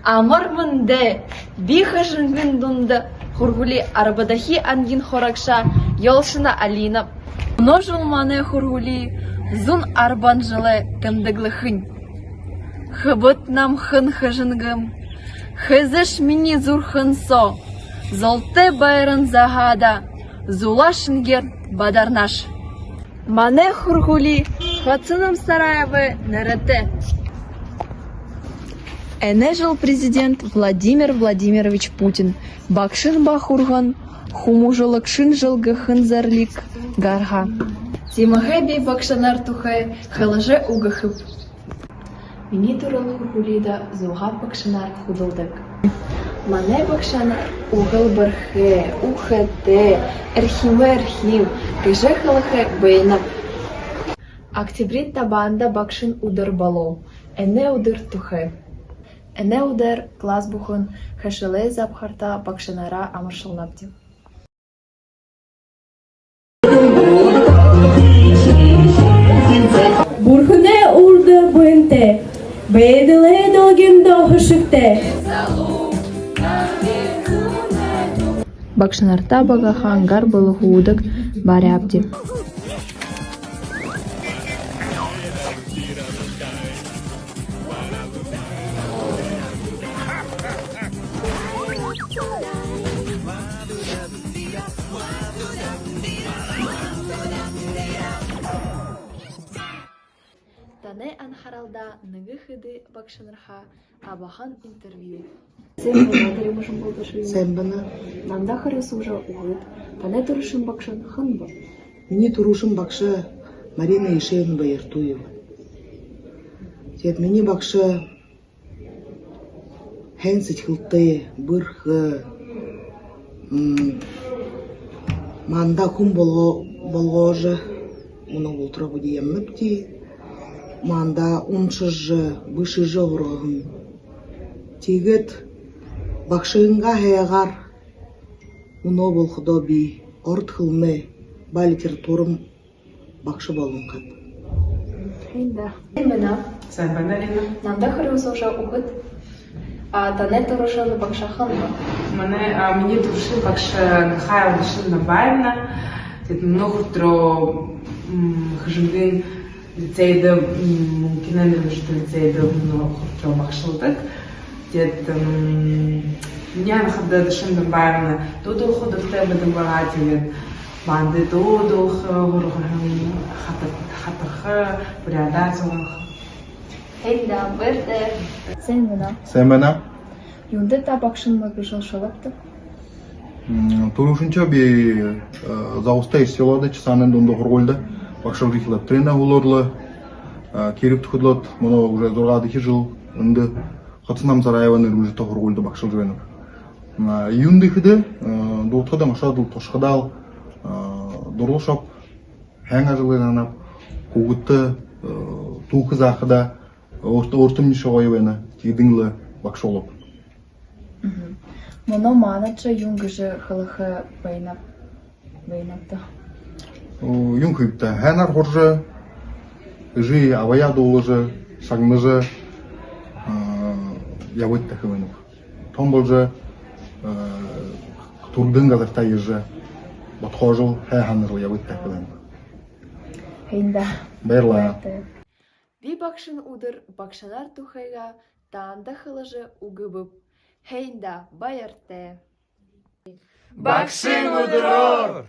Амармынде, бихажынгын дунды, хургули арбадахи ангин хоракша, йолшина алина. Множил мане хургули, зун арбан жиле кандыглы хынь. Хыбыт нам хын хыжынгым, хызыш мини зур хынсо, золте байрын загада, зулашынгер бадарнаш. Мане хургули, хацыным сараевы нерете. Эне жил президент Владимир Владимирович Путин. Бакшин бахурган, хумужылыкшин жылгы хынзарлик гарга. Тимахеби бакшанар тухай халаже угахып. Мини турал хургулида зуга бакшанар худылдык. Мане бакшанар угыл бархе, ухете, эрхим, кыже халахе бейнап. Октябрит табанда бакшин удар бало, эне удар тухай. Эне удар класс бухын хашыле запхарта бакшанара амаршылнапти. Бурхне урда бынте, бейділе долгинда хышыкте. Бакшанарта багаха ангар было худок барябди. Тане анхаралда ныгы хыды бакшанарха абахан интервью. Сэмбана. Нанда харысы уже угыд. Тане турышын бакшан хынбы. Мини турушым бакша Марина Ишеевна Баяртуева. Тет мини бакша хэнсить хылты бырхы манда кум болғожы мұны ултра будиемніпти. Манда уншыжы, бышыжы ұрығын. Тегет бақшығынға хәйғар мұны болқыда би орт хылны ба литературым бақшы болын қап. Хейда. Сэмбана. Нанда харысы уже угыд. Тане турышын бакша хынбы. Мені турши бакша Михаил Дашина Байна. Много тро хыжынгын лицейді, кинелі жүрді лицейді много тро бакшылдық. Меня нахадда Дашина Байна. Туду ходу в тебе добагателен. Банды туду хатырхы, буряда зоғанхы. Хейда, берде. Сэмбана. Юнды та бакшын магышыл шалапты. Турушунча би заустай селода часанын донда хургулда. Бакшыл рихила трена улорлы. Керіп тұхыдлат, мұны уже зорғадығы жыл. Үнді Хатынам Сараеваны уже та хургулда бакшыл жойнып. Юнды хыды, дұртқыда машадыл тошқыдал. Дұрлы шап, хәңа жылы жанап, қуғытты, туқыз ақыда. Ортым неше ойвена, тегдіңлі бакшолып. Мұны манача юнгыжы хылықы байнапты. Юнгыпты, хәнар хоржы, жи авая долыжы, шагныжы, явытты хывынып. Том болжы, турдың газарта ежі, батхожыл, хәнарыл явытты хывынып. Хейда. Байрла. Би бакшын удыр бакшанар тухайга таанда хылыжы угыбып. Хейда, баярте. Бакшин удырор!